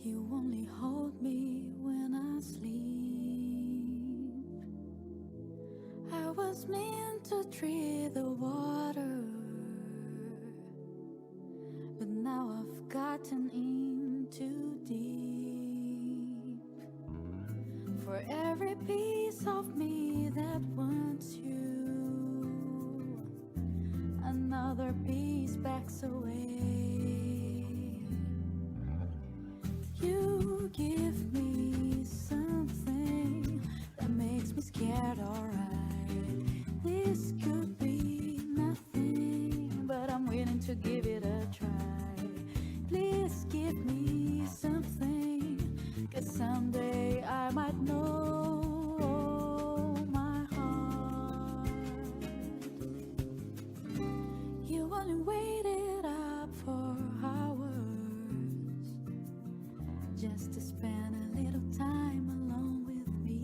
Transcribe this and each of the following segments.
You only hold me when I sleep. I was meant to treat the water, but now I've gotten in too deep. For every piece of me that wants you, another piece backs away. You give me something that makes me scared, alright. This could be nothing, but I'm willing to give it a try. Please give me something, 'cause someday I might know my heart. You only waited up for hours just to spend a little time alone with me.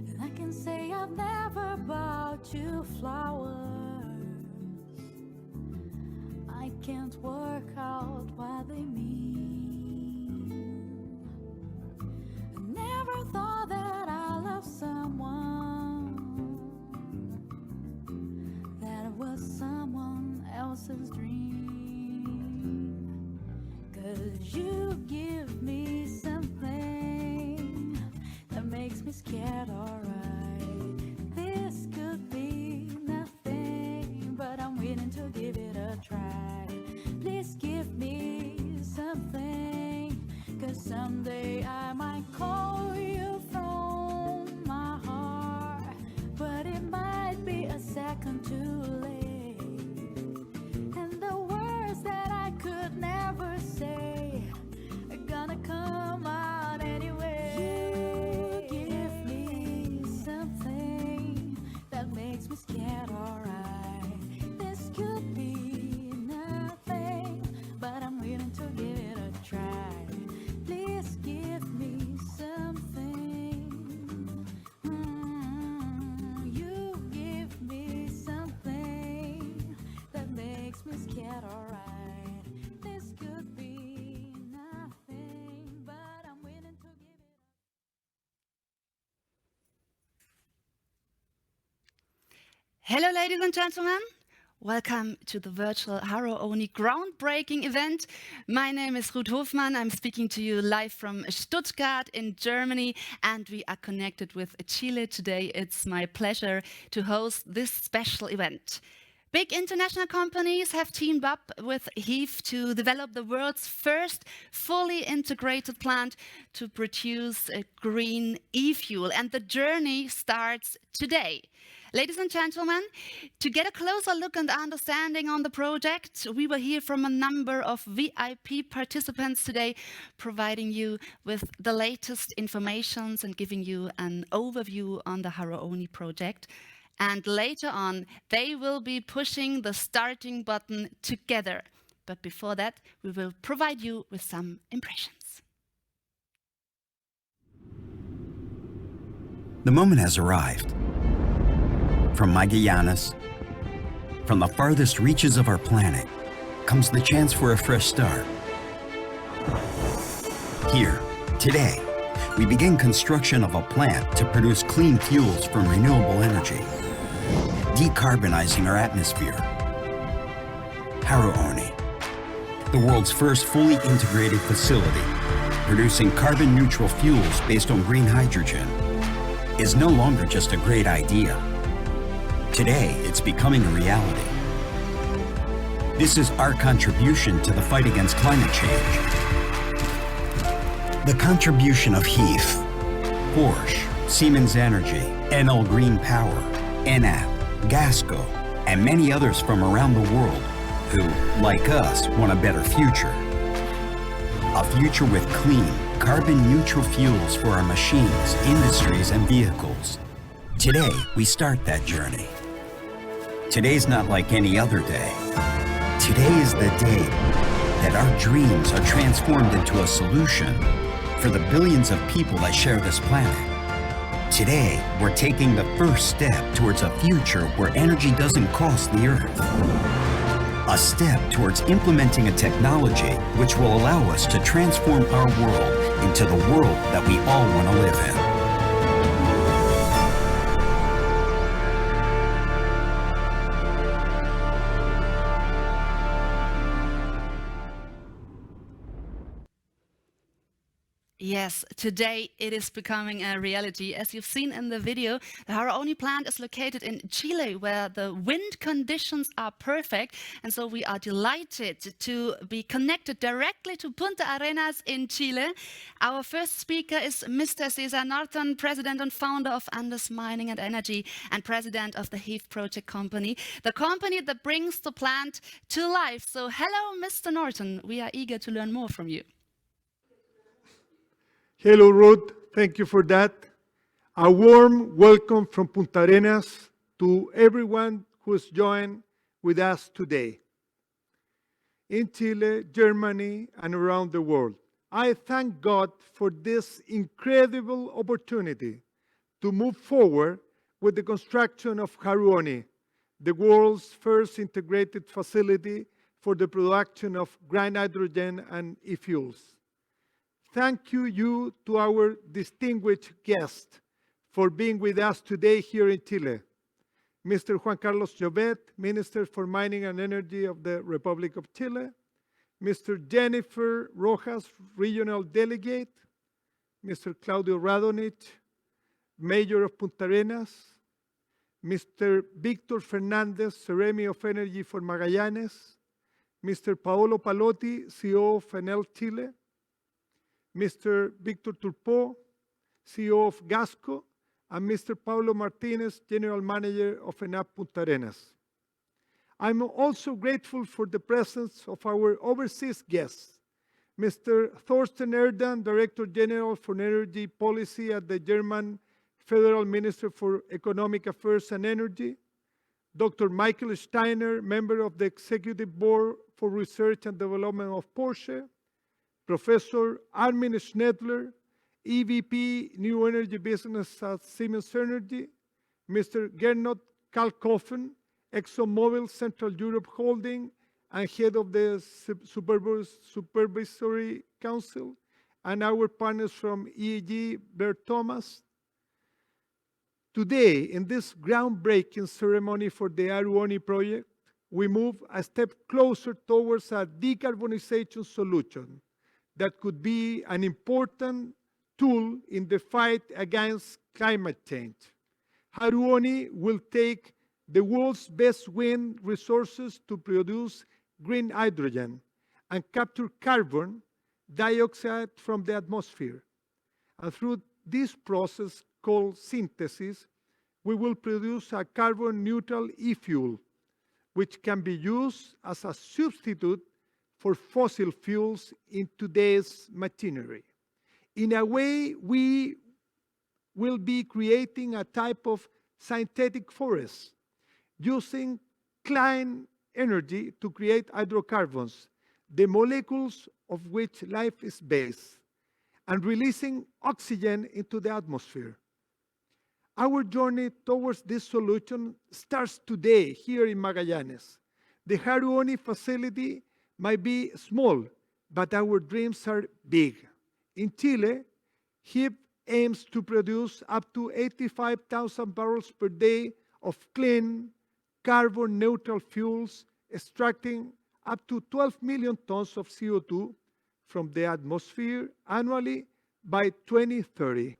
And I can say I've never bought you flowers. I can't work out what they mean. I never thought that I loved someone that was someone else's dream. 'Cause you give me something that makes me scared, alright. This could be nothing, but I'm willing to give it a try. Please give me something, 'cause someday I might call you from my heart, but it might be a second too late. And the words that I could never say are gonna come out anyway. You give me something that makes me scared, alright. This could be nothing, but I'm willing to give it a try. Please give me something. You give me something that makes me scared, alright. This could be nothing, but I'm willing to give it a Hello, ladies and gentlemen. Welcome to the virtual Haro Oni groundbreaking event. My name is Ruth Hofmann. I'm speaking to you live from Stuttgart in Germany, and we are connected with Cile today. It's my pleasure to host this special event. Big international companies have teamed up with HEEF to develop the world's first fully integrated plant to produce a green e-fuel, and the journey starts today. Ladies and gentlemen, to get a closer look and understanding on the project, we will hear from a number of VIP participants today, providing you with the latest informations and giving you an overview on the Haro Oni project. And later on, they will be pushing the starting button together. But before that, we will provide you with some impressions. The moment has arrived. From Magallanes, from the farthest reaches of our planet, comes the chance for a fresh start. Here, today, we begin construction of a plant to produce clean fuels from renewable energy, decarbonizing our atmosphere. Haro Oni, the world's first fully integrated facility, producing carbon-neutral fuels based on green hydrogen, is no longer just a great idea. Today, it's becoming a reality. This is our contribution to the fight against climate change. The contribution of HEEF, Porsche, Siemens Energy, Enel Green Power, Enap, Gasco, and many others from around the world who, like us, want a better future. A future with clean, carbon-neutral fuels for our machines, industries, and vehicles. Today, we start that journey. Today's not like any other day. Today is the day that our dreams are transformed into a solution for the billions of people that share this planet. Today, we're taking the first step towards a future where energy doesn't cost the Earth. a step towards implementing a technology which will allow us to transform our world into the world that we all want to live in. Yes, today it is becoming a reality. As you've seen in the video, the Haraoni plant is located in Chile, where the wind conditions are perfect. And so we are delighted to be connected directly to Punta Arenas in Chile. Our first speaker is Mr. Cesar Norton, president and founder of Andes Mining and Energy and president of the Heath Project Company, the company that brings the plant to life. So hello, Mr. Norton. We are eager to learn more from you. Hello, Ruth. Thank you for that. A warm welcome from Punta Arenas to everyone who has joined with us today. In Chile, Germany, and around the world, I thank God for this incredible opportunity to move forward with the construction of Haraoni, the world's first integrated facility for the production of green hydrogen and e-fuels. Thank you to our distinguished guest for being with us today here in Chile. Mr. Juan Carlos Llobet, Minister for Mining and Energy of the Republic of Chile. Mr. Jennifer Rojas, Regional Delegate. Mr. Claudio Radonich, Mayor of Punta Arenas. Mr. Victor Fernandez, Ceremi of Energy for Magallanes. Mr. Paolo Palotti, CEO of Enel Chile. Mr. Victor Turpo, CEO of Gasco, and Mr. Paulo Martinez, General Manager of ENAP Punta Arenas. I'm also grateful for the presence of our overseas guests, Mr. Thorsten Erdan, Director General for Energy Policy at the German Federal Minister for Economic Affairs and Energy, Dr. Michael Steiner, Member of the Executive Board for Research and Development of Porsche, Professor Armin Schnedler, EVP New Energy Business at Siemens Energy, Mr. Gernot Kalkofen, ExxonMobil Central Europe Holding and head of the Supervisory Council, and our partners from EEG, Bert Thomas. Today, in this groundbreaking ceremony for the Haraoni project, we move a step closer towards a decarbonization solution that could be an important tool in the fight against climate change. Haraoni will take the world's best wind resources to produce green hydrogen and capture carbon dioxide from the atmosphere. And through this process called synthesis, we will produce a carbon-neutral e-fuel, which can be used as a substitute for fossil fuels in today's machinery. In a way, we will be creating a type of synthetic forest, using clean energy to create hydrocarbons, the molecules of which life is based, and releasing oxygen into the atmosphere. Our journey towards this solution starts today here in Magallanes. The Haraoni facility might be small, but our dreams are big. In Chile, HIP aims to produce up to 85,000 barrels per day of clean, carbon-neutral fuels, extracting up to 12 million tons of CO2 from the atmosphere annually by 2030.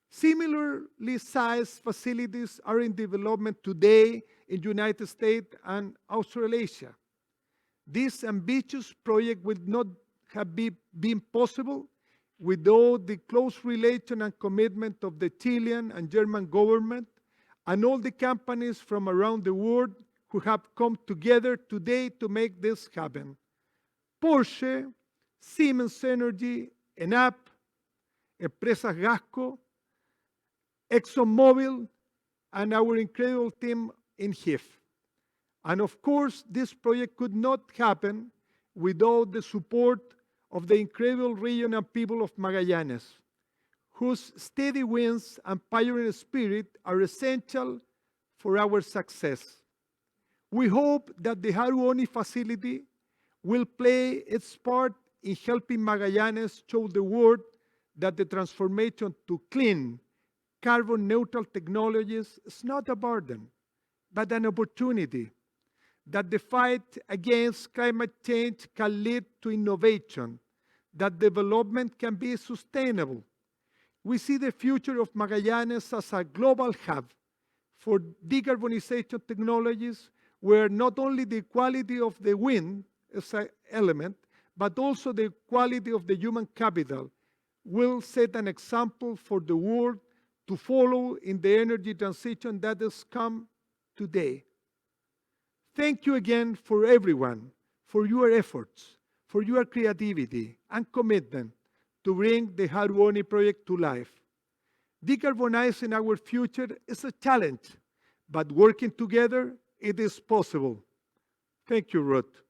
Similarly sized facilities are in development today in the United States and Australasia. This ambitious project would not have been possible without the close relation and commitment of the Chilean and German government and all the companies from around the world who have come together today to make this happen. Porsche, Siemens Energy, ENAP, Empresas Gasco, ExxonMobil, and our incredible team in HIF. And of course, this project could not happen without the support of the incredible region and people of Magallanes, whose steady winds and pioneering spirit are essential for our success. We hope that the Haruoni facility will play its part in helping Magallanes show the world that the transformation to clean, carbon-neutral technologies is not a burden, but an opportunity, that the fight against climate change can lead to innovation, that development can be sustainable. We see the future of Magallanes as a global hub for decarbonization technologies, where not only the quality of the wind is an element, but also the quality of the human capital will set an example for the world to follow in the energy transition that has come today. Thank you again for everyone, for your efforts, for your creativity and commitment to bring the Haruoni project to life. Decarbonizing our future is a challenge, but working together, it is possible. Thank you, Ruth.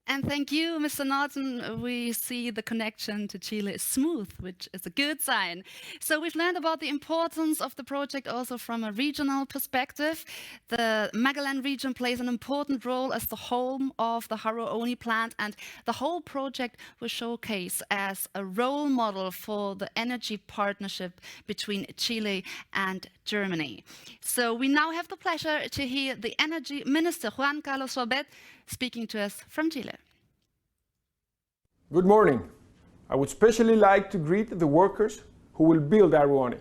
And thank you, Mr. Norton. We see the connection to Chile is smooth, which is a good sign. So we've learned about the importance of the project also from a regional perspective. The Magallanes region plays an important role as the home of the Haruoni plant, and the whole project will showcase as a role model for the energy partnership between Chile and Germany. So we now have the pleasure to hear the Energy Minister, Juan Carlos Barbet, speaking to us from Chile. Good morning. I would especially like to greet the workers who will build Haruoni,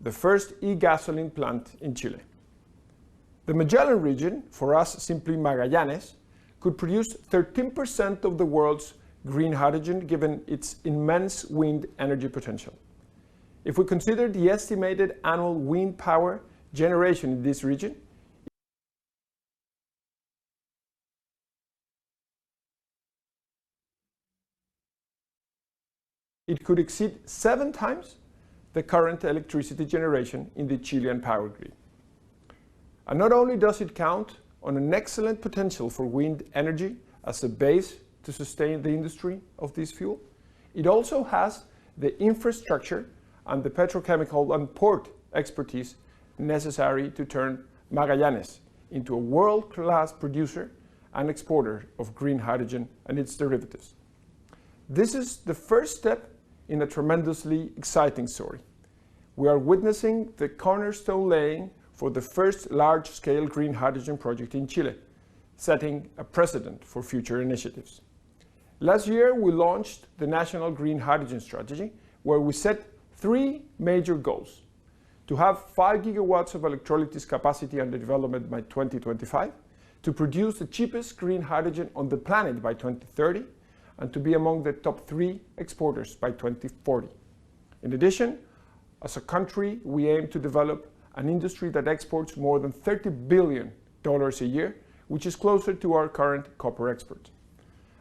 the first e-gasoline plant in Chile. The Magellan region, for us simply Magallanes, could produce 13% of the world's green hydrogen given its immense wind energy potential. If we consider the estimated annual wind power generation in this region, it could exceed 7 times the current electricity generation in the Chilean power grid. And not only does it count on an excellent potential for wind energy as a base to sustain the industry of this fuel, it also has the infrastructure and the petrochemical and port expertise necessary to turn Magallanes into a world-class producer and exporter of green hydrogen and its derivatives. This is the first step in a tremendously exciting story. We are witnessing the cornerstone laying for the first large-scale green hydrogen project in Chile, setting a precedent for future initiatives. Last year, we launched the National Green Hydrogen Strategy, where we set 3 major goals: to have 5 gigawatts of electrolysis capacity under development by 2025, to produce the cheapest green hydrogen on the planet by 2030, and to be among the top 3 exporters by 2040. In addition, as a country, we aim to develop an industry that exports more than $30 billion a year, which is closer to our current copper export.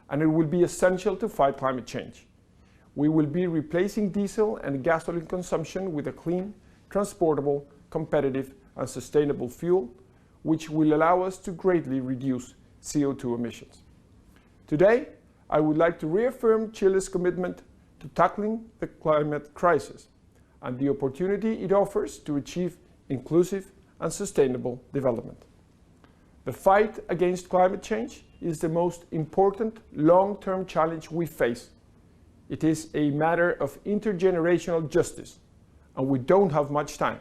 And it will be essential to fight climate change. We will be replacing diesel and gasoline consumption with a clean, transportable, competitive, and sustainable fuel, which will allow us to greatly reduce CO2 emissions. Today, I would like to reaffirm Chile's commitment to tackling the climate crisis and the opportunity it offers to achieve inclusive and sustainable development. The fight against climate change is the most important long-term challenge we face. It is a matter of intergenerational justice, and we don't have much time.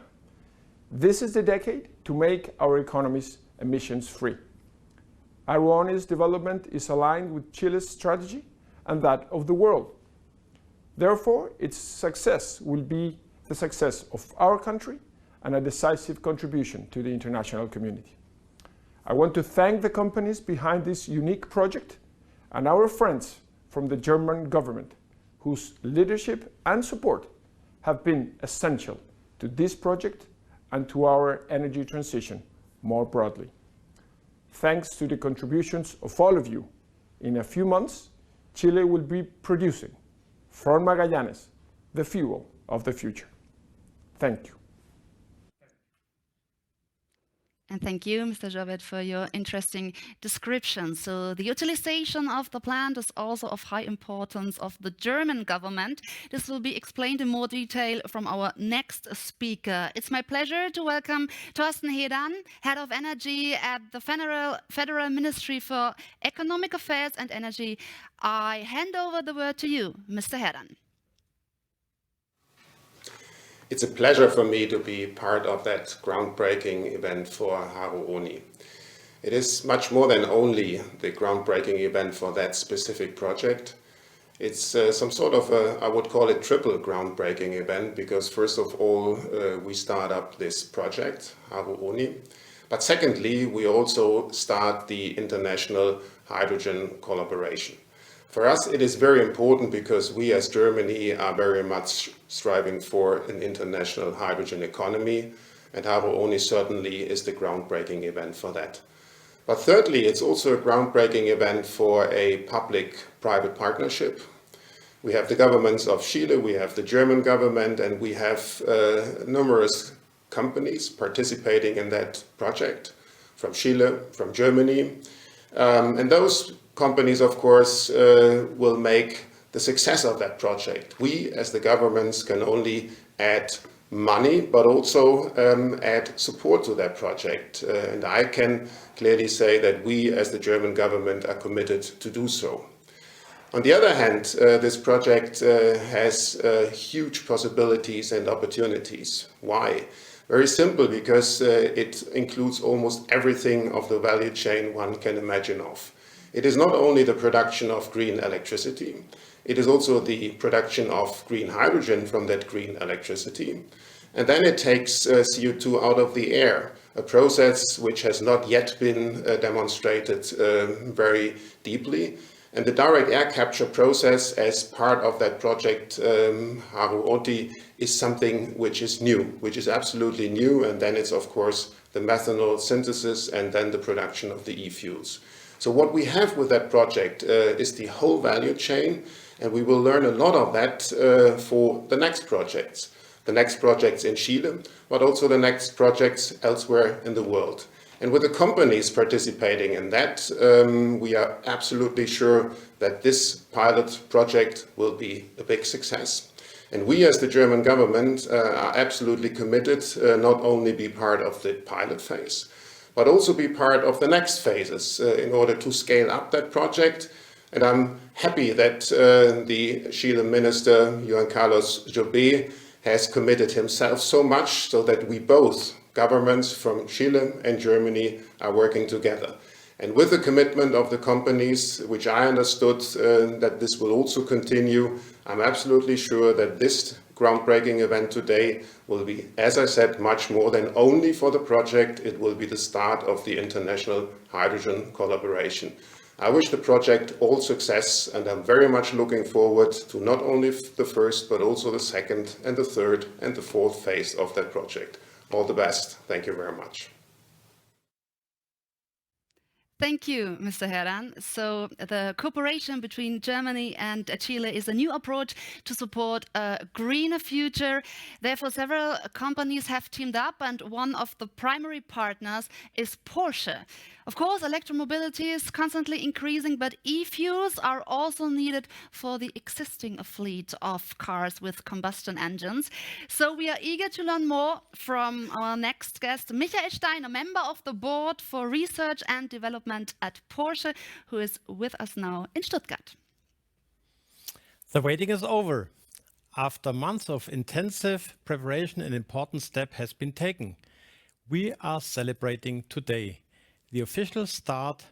This is the decade to make our economies emissions-free. Haruoni's development is aligned with Chile's strategy and that of the world. Therefore, its success will be the success of our country and a decisive contribution to the international community. I want to thank the companies behind this unique project and our friends from the German government, whose leadership and support have been essential to this project and to our energy transition more broadly. Thanks to the contributions of all of you, in a few months, Chile will be producing from Magallanes the fuel of the future. Thank you. And thank you, Mr. Jovet, for your interesting description. So the utilization of the plant is also of high importance of the German government. This will be explained in more detail from our next speaker. It's my pleasure to welcome Thorsten Hedan, Head of Energy at the Federal Ministry for Economic Affairs and Energy. I hand over the word to you, Mr. Hedan. It's a pleasure for me to be part of that groundbreaking event for Haru Oni. It is much more than only the groundbreaking event for that specific project. It's some sort of I would call it triple groundbreaking event, because first of all, we start up this project, Haru Oni. But secondly, we also start the international hydrogen collaboration. For us, it is very important because we as Germany are very much striving for an international hydrogen economy, and Haru Oni certainly is the groundbreaking event for that. But thirdly, it's also a groundbreaking event for a public-private partnership. We have the governments of Chile, we have the German government, and we have numerous companies participating in that project from Chile, from Germany. And those companies, of course, will make the success of that project. We, as the governments, can only add money, but also add support to that project. And I can clearly say that we, as the German government, are committed to do so. On the other hand, this project has huge possibilities and opportunities. Why? Very simple, because it includes almost everything of the value chain one can imagine of. It is not only the production of green electricity, it is also the production of green hydrogen from that green electricity. And then it takes CO2 out of the air, a process which has not yet been demonstrated very deeply. And the direct air capture process as part of that project, Haru Oni, is something which is new, which is absolutely new. And then it's, of course, the methanol synthesis and then the production of the e-fuels. So what we have with that project is the whole value chain, and we will learn a lot of that for the next projects. The next projects in Chile, but also the next projects elsewhere in the world. And with the companies participating in that, we are absolutely sure that this pilot project will be a big success. And we as the German government are absolutely committed not only be part of the pilot phase, but also be part of the next phases in order to scale up that project. And I'm happy that the Chile minister, Juan Carlos Jobé, has committed himself so much so that we both, governments from Chile and Germany, are working together. And with the commitment of the companies, which I understood that this will also continue, I'm absolutely sure that this groundbreaking event today will be, as I said, much more than only for the project. It will be the start of the international hydrogen collaboration. I wish the project all success, and I'm very much looking forward to not only the first, but also the second and the third and the fourth phase of that project. All the best. Thank you very much. Thank you, Mr. Heran. So the cooperation between Germany and Chile is a new approach to support a greener future. Therefore, several companies have teamed up, and one of the primary partners is Porsche. Of course, electromobility is constantly increasing, but e-fuels are also needed for the existing fleet of cars with combustion engines. So we are eager to learn more from our next guest, Michael Stein, a member of the board for research and development at Porsche, who is with us now in Stuttgart. The waiting is over. After months of intensive preparation, an important step has been taken. We are celebrating today the official start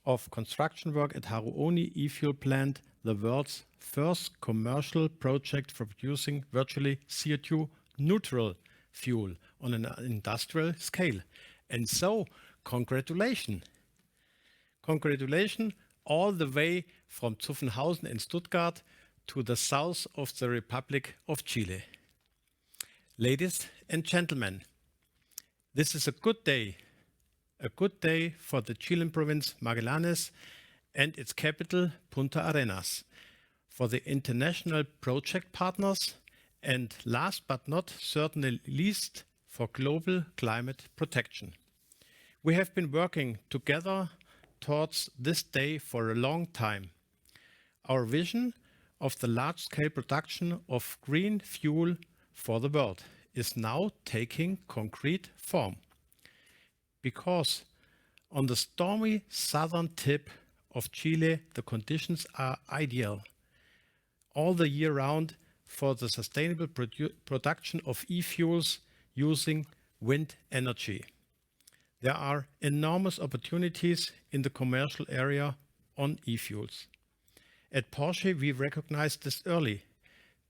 of construction work at Haru Oni e-fuel plant, the world's first commercial project for producing virtually CO2 neutral fuel on an industrial scale. And so, congratulations. Congratulations all the way from Zuffenhausen in Stuttgart to the south of the Republic of Chile. Ladies and gentlemen, this is a good day for the Chilean province Magallanes and its capital Punta Arenas, for the international project partners, and last but not certainly least, for global climate protection. We have been working together towards this day for a long time. Our vision of the large-scale production of green fuel for the world is now taking concrete form. Because on the stormy southern tip of Chile, the conditions are ideal all the year round for the sustainable production of e-fuels using wind energy. There are enormous opportunities in the commercial area on e-fuels. At Porsche, we recognized this early.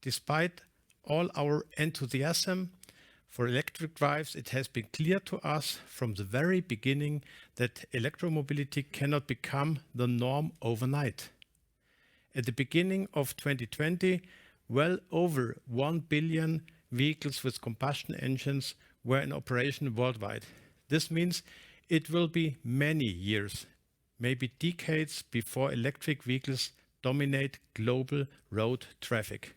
Despite all our enthusiasm for electric drives, it has been clear to us from the very beginning that electromobility cannot become the norm overnight. At the beginning of 2020, well over 1 billion vehicles with combustion engines were in operation worldwide. This means it will be many years, maybe decades, before electric vehicles dominate global road traffic.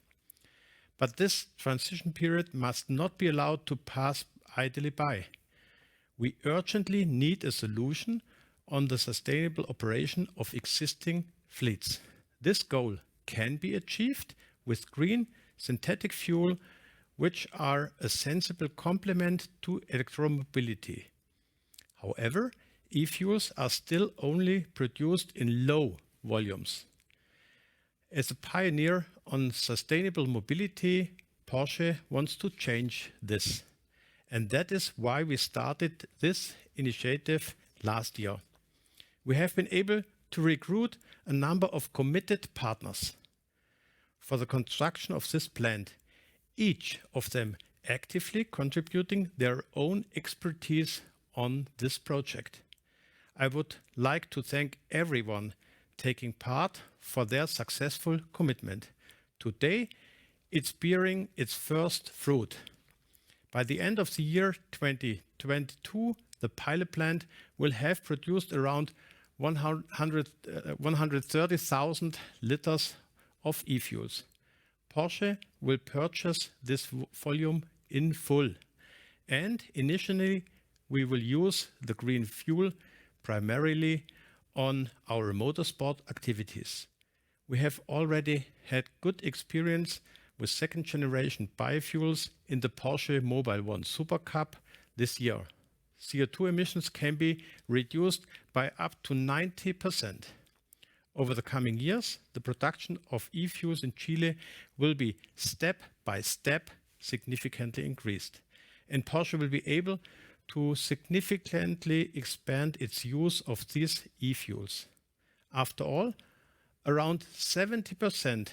But this transition period must not be allowed to pass idly by. We urgently need a solution on the sustainable operation of existing fleets. This goal can be achieved with green synthetic fuel, which are a sensible complement to electromobility. However, e-fuels are still only produced in low volumes. As a pioneer on sustainable mobility, Porsche wants to change this. And that is why we started this initiative last year. We have been able to recruit a number of committed partners for the construction of this plant, each of them actively contributing their own expertise on this project. I would like to thank everyone taking part for their successful commitment. Today, it's bearing its first fruit. By the end of the year 2022, the pilot plant will have produced around 130,000 liters of e-fuels. Porsche will purchase this volume in full, and initially we will use the green fuel primarily on our motorsport activities. We have already had good experience with second-generation biofuels in the Porsche Mobile One Super Cup this year. CO2 emissions can be reduced by up to 90%. Over the coming years, the production of e-fuels in Chile will be step by step significantly increased, and Porsche will be able to significantly expand its use of these e-fuels. After all, around 70%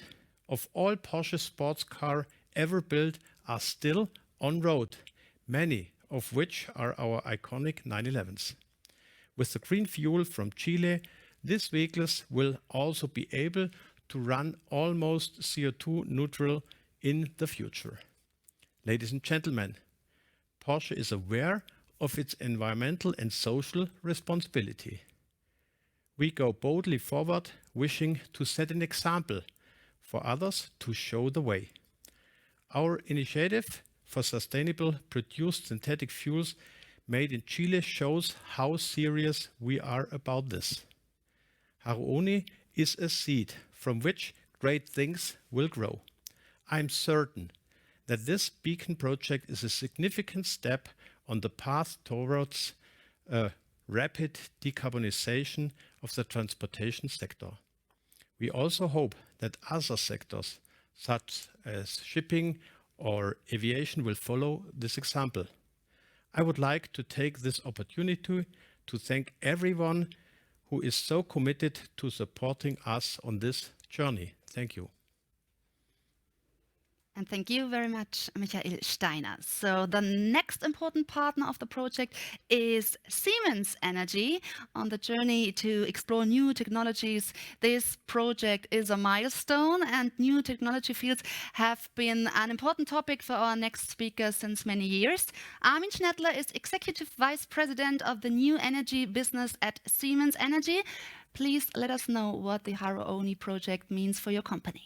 of all Porsche sports cars ever built are still on road, many of which are our iconic 911s. With the green fuel from Chile, these vehicles will also be able to run almost CO2 neutral in the future. Ladies and gentlemen, Porsche is aware of its environmental and social responsibility. We go boldly forward, wishing to set an example for others to show the way. Our initiative for sustainable produced synthetic fuels made in Chile shows how serious we are about this. Haru-Oni is a seed from which great things will grow. I'm certain that this beacon project is a significant step on the path towards a rapid decarbonization of the transportation sector. We also hope that other sectors, such as shipping or aviation, will follow this example. I would like to take this opportunity to thank everyone who is so committed to supporting us on this journey. Thank you. And thank you very much, Michael Steiner. So the next important partner of the project is Siemens Energy on the journey to explore new technologies. This project is a milestone, and new technology fields have been an important topic for our next speaker since many years. Armin Schnettler is Executive Vice President of the New Energy Business at Siemens Energy. Please let us know what the Haru-Oni project means for your company.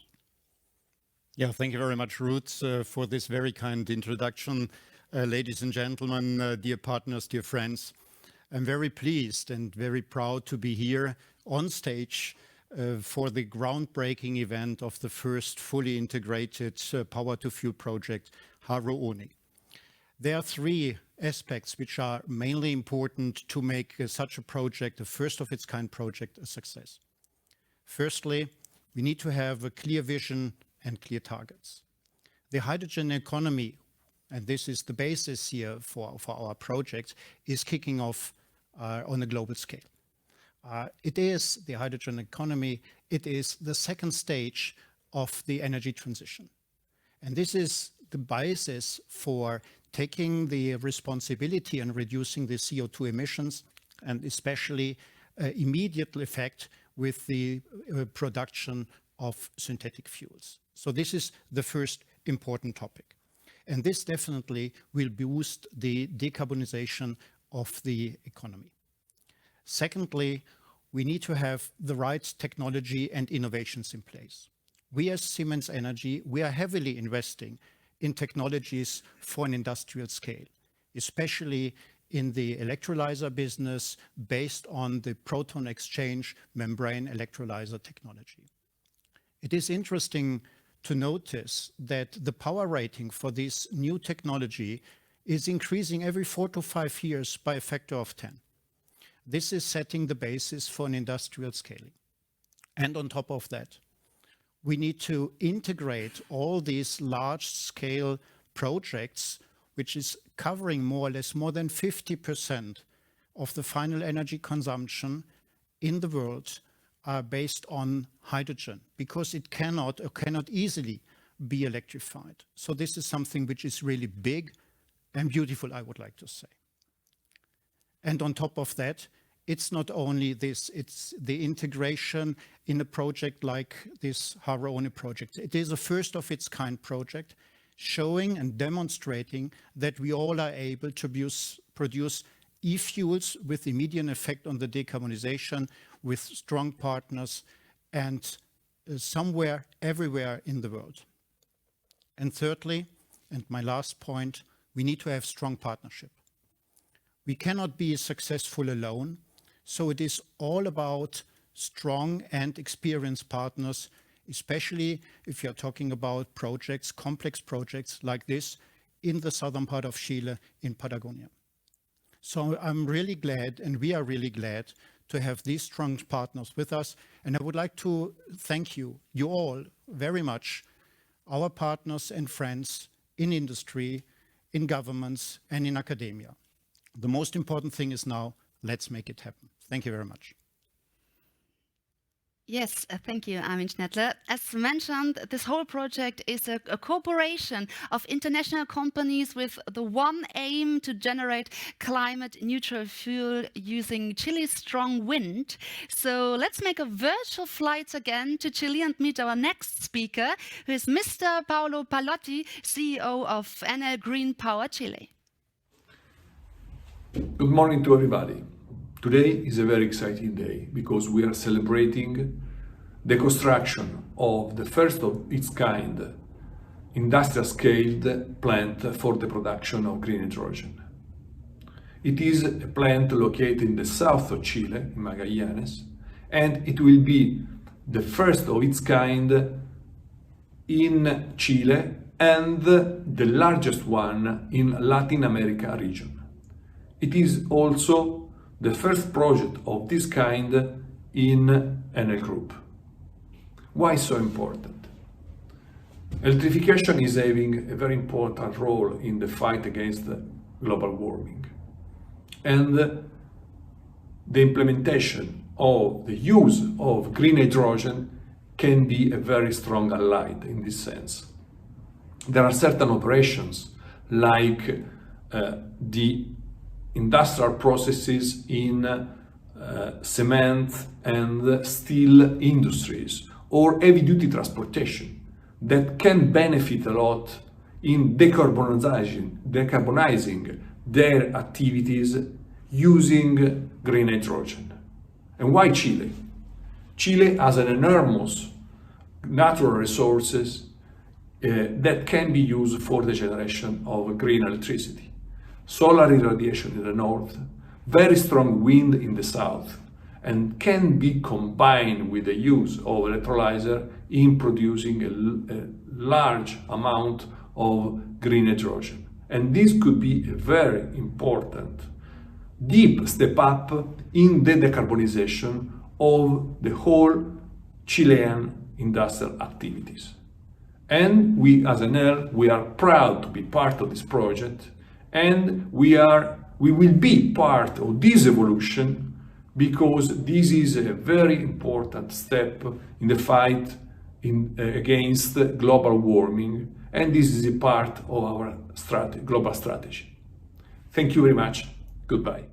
Yeah, thank you very much, Ruth, for this very kind introduction. Ladies and gentlemen, dear partners, dear friends, I'm very pleased and very proud to be here on stage for the groundbreaking event of the first fully integrated power-to-fuel project, Haro Oni. There are three aspects which are mainly important to make such a project, a first of its kind project, a success. Firstly, we need to have a clear vision and clear targets. The hydrogen economy, and this is the basis here for our project, is kicking off on a global scale. It is the hydrogen economy, it is the second stage of the energy transition. And this is the basis for taking the responsibility and reducing the CO2 emissions, and especially immediate effect with the production of synthetic fuels. So this is the first important topic. And this definitely will boost the decarbonization of the economy. Secondly, we need to have the right technology and innovations in place. We as Siemens Energy, we are heavily investing in technologies for an industrial scale, especially in the electrolyzer business based on the proton exchange membrane electrolyzer technology. It is interesting to notice that the power rating for this new technology is increasing every 4 to 5 years by a factor of 10. This is setting the basis for an industrial scaling. And on top of that, we need to integrate all these large-scale projects, which is covering more or less more than 50% of the final energy consumption in the world are based on hydrogen, because it cannot easily be electrified. So this is something which is really big and beautiful, I would like to say. And on top of that, it's not only this, it's the integration in a project like this Haro Oni project. It is a first of its kind project, showing and demonstrating that we all are able to produce e-fuels with immediate effect on the decarbonization with strong partners and somewhere, everywhere in the world. And thirdly, and my last point, we need to have strong partnership. We cannot be successful alone, so it is all about strong and experienced partners, especially if you're talking about projects, complex projects like this in the southern part of Chile in Patagonia. So I'm really glad, and we are really glad to have these strong partners with us. And I would like to thank you all very much, our partners and friends in industry, in governments, and in academia. The most important thing is now, let's make it happen. Thank you very much. Yes, thank you, Armin Schnettler. As mentioned, this whole project is a cooperation of international companies with the one aim to generate climate neutral fuel using Chile's strong wind. So let's make a virtual flight again to Chile and meet our next speaker, who is Mr. Paolo Pallotti, CEO of Enel Green Power Chile. Good morning to everybody. Today is a very exciting day because we are celebrating the construction of the first of its kind industrial scaled plant for the production of green hydrogen. It is a plant located in the south of Chile, in Magallanes, and it will be the first of its kind in Chile and the largest one in Latin America region. It is also the first project of this kind in Enel Group. Why so important? Electrification is having a very important role in the fight against global warming. And the implementation of the use of green hydrogen can be a very strong ally in this sense. There are certain operations like the industrial processes in cement and steel industries or heavy-duty transportation that can benefit a lot in decarbonizing their activities using green hydrogen. And why Chile? Chile has an enormous natural resources that can be used for the generation of green electricity. Solar irradiation in the north, very strong wind in the south and can be combined with the use of electrolyzer in producing a large amount of green hydrogen. And this could be a very important, deep step up in the decarbonization of the whole Chilean industrial activities. And we as Enel, we are proud to be part of this project, and we will be part of this evolution because this is a very important step in the fight against global warming, and this is a part of our global strategy. Thank you very much. Goodbye.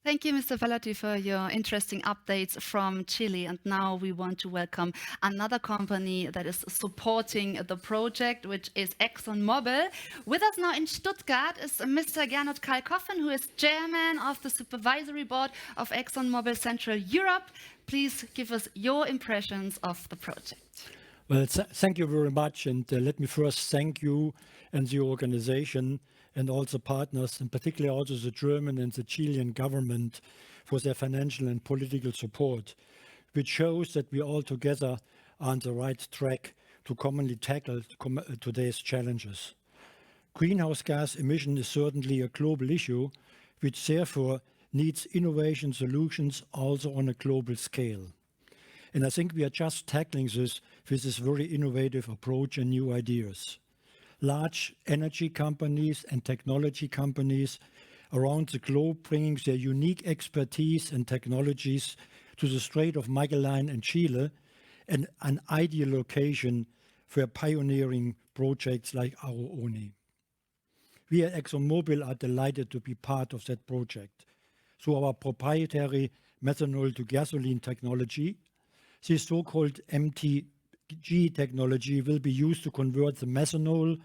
Thank you, Mr. Fallotti, for your interesting updates from Chile. And now we want to welcome another company that is supporting the project, which is ExxonMobil. With us now in Stuttgart is Mr. Gernot Kalkofen, who is chairman of the supervisory board of ExxonMobil Central Europe. Please give us your impressions of the project. Well, thank you very much. And let me first thank you and the organization and also partners, and particularly also the German and the Chilean government for their financial and political support, which shows that we all together are on the right track to commonly tackle today's challenges. Greenhouse gas emission is certainly a global issue, which therefore needs innovation solutions also on a global scale. And I think we are just tackling this with this very innovative approach and new ideas. Large energy companies and technology companies around the globe bringing their unique expertise and technologies to the Strait of Magellan in Chile, and an ideal location for pioneering projects like our own. We at ExxonMobil are delighted to be part of that project. Through our proprietary methanol to gasoline technology, this so-called MTG technology will be used to convert the methanol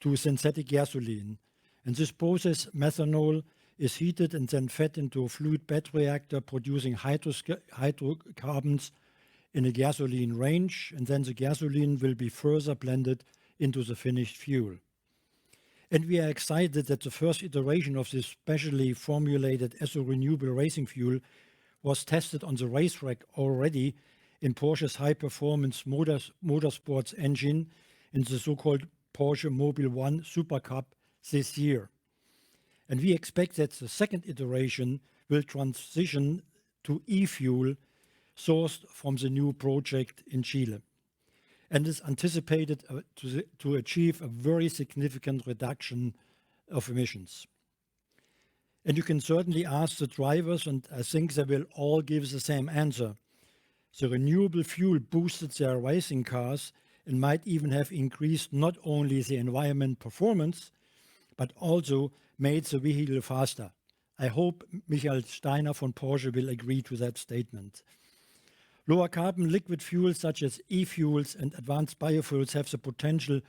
to synthetic gasoline. In this process, methanol is heated and then fed into a fluid bed reactor producing hydrocarbons in a gasoline range, and then the gasoline will be further blended into the finished fuel. And we are excited that the first iteration of this specially formulated as a renewable racing fuel was tested on the racetrack already in Porsche's high-performance motorsports engine in the so-called Porsche Mobile 1 Super Cup this year. And we expect that the second iteration will transition to e-fuel sourced from the new project in Chile, and is anticipated to achieve a very significant reduction of emissions. And you can certainly ask the drivers, and I think they will all give the same answer. The renewable fuel boosted their racing cars and might even have increased not only the environment performance, but also made the vehicle faster. I hope Michael Steiner von Porsche will agree to that statement. Lower carbon liquid fuels such as e-fuels and advanced biofuels have the potential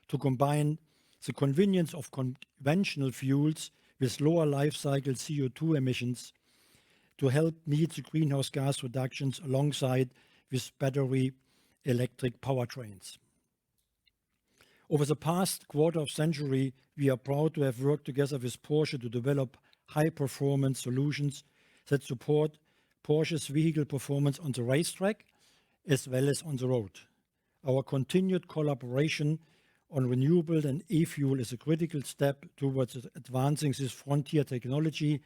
to combine the convenience of conventional fuels with lower life cycle CO2 emissions to help meet the greenhouse gas reductions alongside with battery electric powertrains. Over the past quarter of century, we are proud to have worked together with Porsche to develop high-performance solutions that support Porsche's vehicle performance on the racetrack as well as on the road. Our continued collaboration on renewable and e-fuel is a critical step towards advancing this frontier technology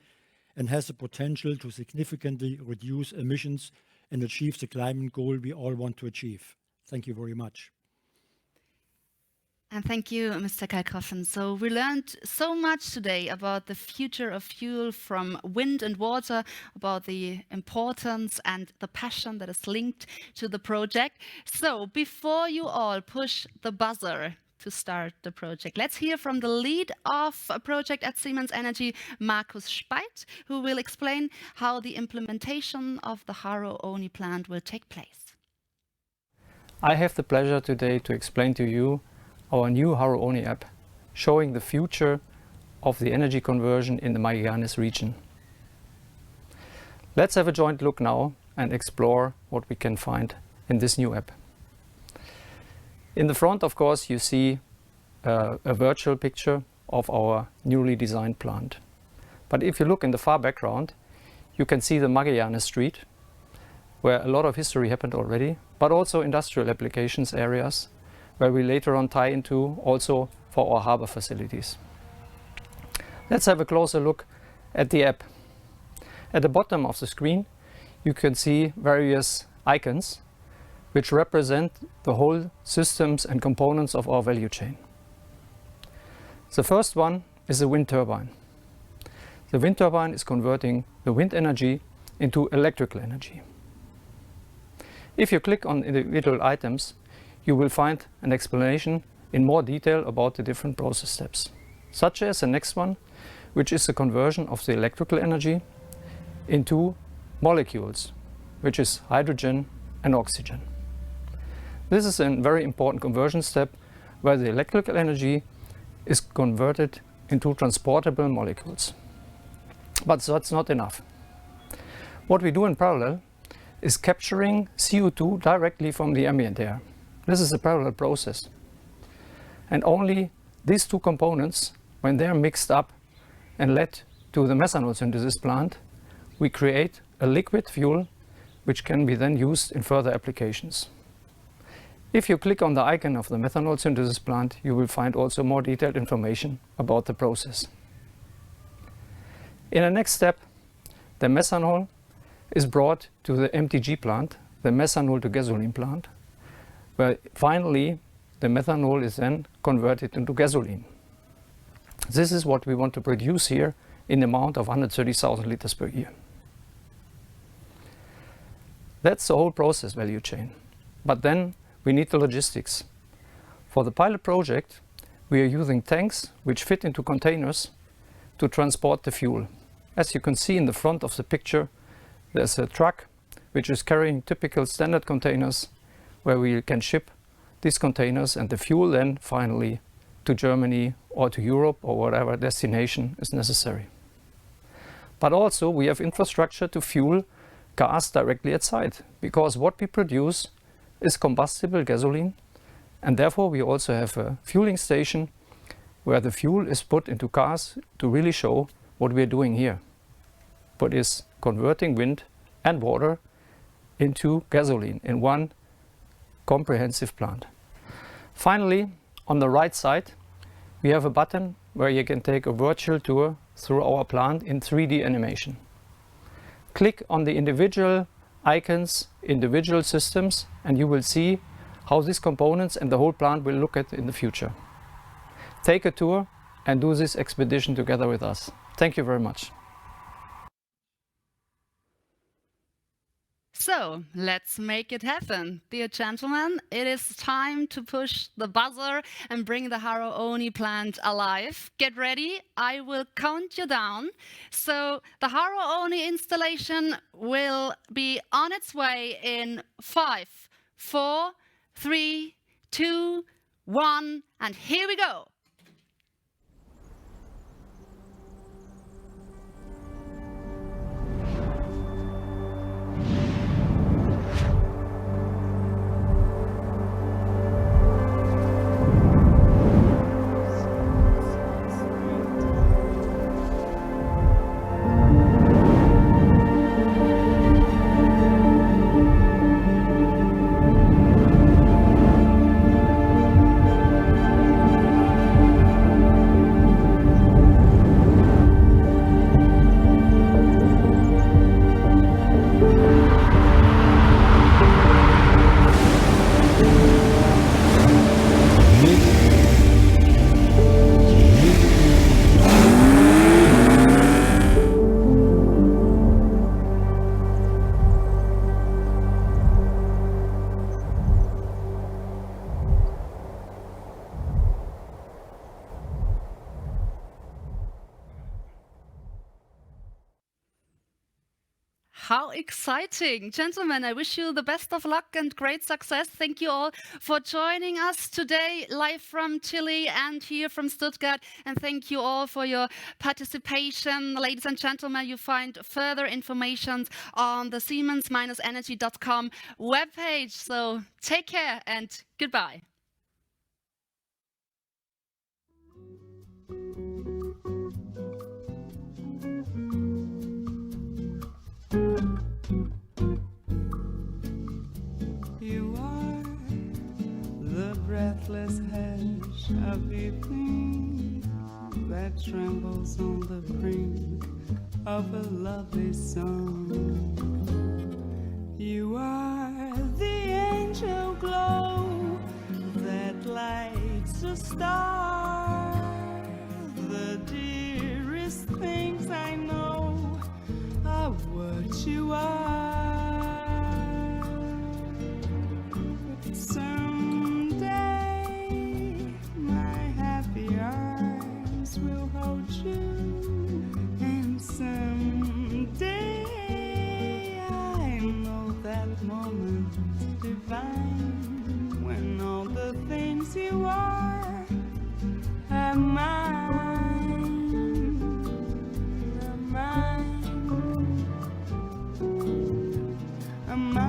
and has the potential to significantly reduce emissions and achieve the climate goal we all want to achieve. Thank you very much. And thank you, Mr. Kalkofen. So we learned so much today about the future of fuel from wind and water, about the importance and the passion that is linked to the project. So before you all push the buzzer to start the project, let's hear from the lead of a project at Siemens Energy, Markus Speit, who will explain how the implementation of the Haru-Oni plant will take place. I have the pleasure today to explain to you our new Haru-Oni app, showing the future of the energy conversion in the Magallanes region. Let's have a joint look now and explore what we can find in this new app. In the front, of course, you see a virtual picture of our newly designed plant. But if you look in the far background, you can see the Magallanes Street, where a lot of history happened already, but also industrial applications areas, where we later on tie into also for our harbor facilities. Let's have a closer look at the app. At the bottom of the screen, you can see various icons which represent the whole systems and components of our value chain. The first one is the wind turbine. The wind turbine is converting the wind energy into electrical energy. If you click on individual items, you will find an explanation in more detail about the different process steps, such as the next one, which is the conversion of the electrical energy into molecules, which is hydrogen and oxygen. This is a very important conversion step where the electrical energy is converted into transportable molecules. But that's not enough. What we do in parallel is capturing CO2 directly from the ambient air. This is a parallel process. And only these two components, when they're mixed up and led to the methanol synthesis plant, we create a liquid fuel which can be then used in further applications. If you click on the icon of the methanol synthesis plant, you will find also more detailed information about the process. In the next step, the methanol is brought to the MTG plant, the methanol to gasoline plant, where finally the methanol is then converted into gasoline. This is what we want to produce here in the amount of 130,000 liters per year. That's the whole process value chain. But then we need the logistics. For the pilot project, we are using tanks which fit into containers to transport the fuel. As you can see in the front of the picture, there's a truck which is carrying typical standard containers where we can ship these containers and the fuel then finally to Germany or to Europe or whatever destination is necessary. But also we have infrastructure to fuel cars directly at site, because what we produce is combustible gasoline, and therefore we also have a fueling station where the fuel is put into cars to really show what we are doing here, but is converting wind and water into gasoline in one comprehensive plant. Finally, on the right side, we have a button where you can take a virtual tour through our plant in 3D animation. Click on the individual icons, individual systems, and you will see how these components and the whole plant will look at in the future. Take a tour and do this expedition together with us. Thank you very much. So let's make it happen. Dear gentlemen, it is time to push the buzzer and bring the Haro Oni plant alive. Get ready, I will count you down. So the Haro Oni installation will be on its way in 5, 4, 3, 2, 1, and here we go. How exciting. Gentlemen, I wish you the best of luck and great success. Thank you all for joining us today live from Chile and here from Stuttgart. And thank you all for your participation. Ladies and gentlemen, you find further information on the Siemens-energy.com webpage. So take care and goodbye. restless hush of evening that trembles on the brink of a lovely song. You are the angel glow that lights a star. The dearest things I know are what you are. Someday my happy arms will hold you, and someday I know that moment divine when all the things you are mine, are mine, are mine.